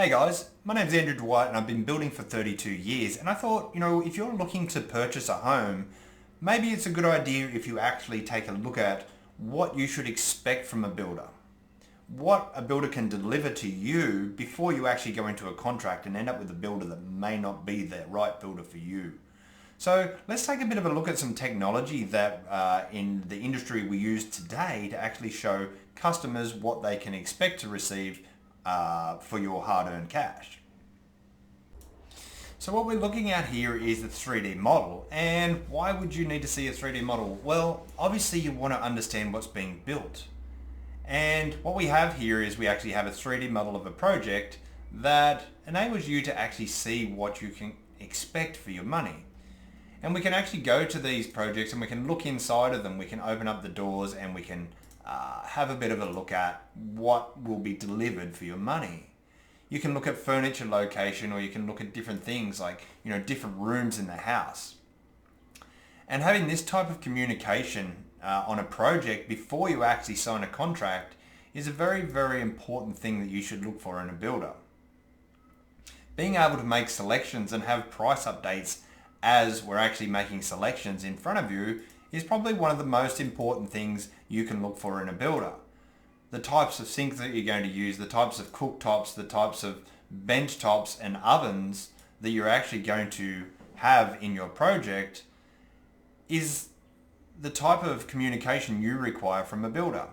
Hey guys, my name's Andrew Dwight and I've been building for 32 years and I thought, if you're looking to purchase a home, maybe it's a good idea if you actually take a look at what you should expect from a builder. What a builder can deliver to you before you actually go into a contract and end up with a builder that may not be the right builder for you. So let's take a bit of a look at some technology that in the industry we use today to actually show customers what they can expect to receive for your hard-earned cash. So what we're looking at here is the 3D model. And why would you need to see a 3D model? Well, obviously you want to understand what's being built. And what we have here is we actually have a 3D model of a project that enables you to actually see what you can expect for your money. And we can actually go to these projects and we can look inside of them. We can open up the doors and we can have a bit of a look at what will be delivered for your money. You can look at furniture location, or you can look at different things like, different rooms in the house. And having this type of communication on a project before you actually sign a contract is a very, very important thing that you should look for in a builder. Being able to make selections and have price updates as we're actually making selections in front of you is probably one of the most important things you can look for in a builder. The types of sinks that you're going to use, the types of cooktops, the types of bench tops and ovens that you're actually going to have in your project is the type of communication you require from a builder.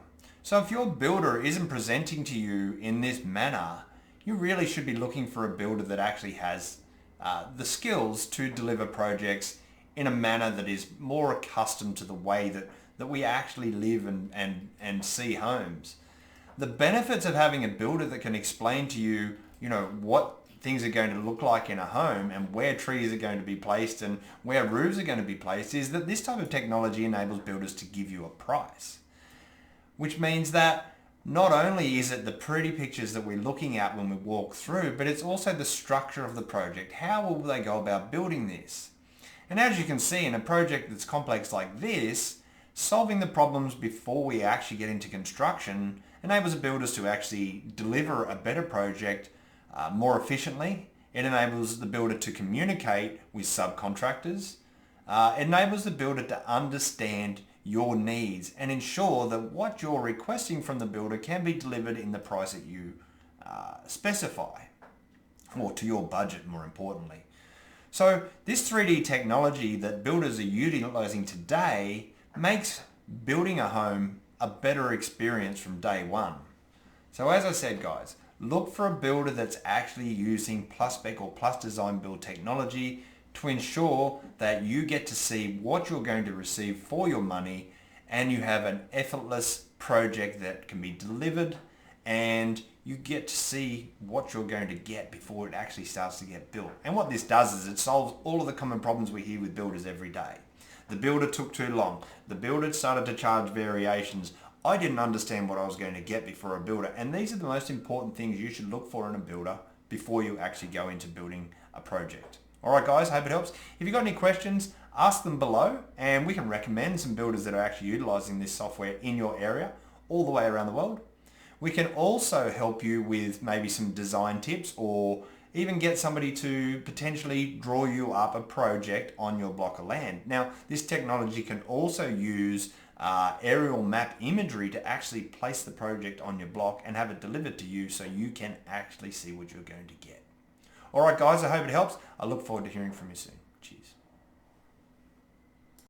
So if your builder isn't presenting to you in this manner, you really should be looking for a builder that actually has the skills to deliver projects in a manner that is more accustomed to the way that we actually live and see homes. The benefits of having a builder that can explain to you, what things are going to look like in a home and where trees are going to be placed and where roofs are going to be placed is that this type of technology enables builders to give you a price. Which means that not only is it the pretty pictures that we're looking at when we walk through, but it's also the structure of the project. How will they go about building this? And as you can see, in a project that's complex like this, solving the problems before we actually get into construction enables builders to actually deliver a better project more efficiently. It enables the builder to communicate with subcontractors. It enables the builder to understand your needs and ensure that what you're requesting from the builder can be delivered in the price that you specify, or to your budget more importantly. So this 3D technology that builders are utilizing today makes building a home a better experience from day one. So as I said, guys, look for a builder that's actually using Plusspec or Plus Design Build technology to ensure that you get to see what you're going to receive for your money and you have an effortless project that can be delivered and you get to see what you're going to get before it actually starts to get built. And what this does is it solves all of the common problems we hear with builders every day. The builder took too long. The builder started to charge variations. I didn't understand what I was going to get before a builder. And these are the most important things you should look for in a builder before you actually go into building a project. All right, guys, hope it helps. If you've got any questions, ask them below and we can recommend some builders that are actually utilizing this software in your area all the way around the world. We can also help you with maybe some design tips or even get somebody to potentially draw you up a project on your block of land. Now, this technology can also use aerial map imagery to actually place the project on your block and have it delivered to you so you can actually see what you're going to get. All right, guys, I hope it helps. I look forward to hearing from you soon. Cheers.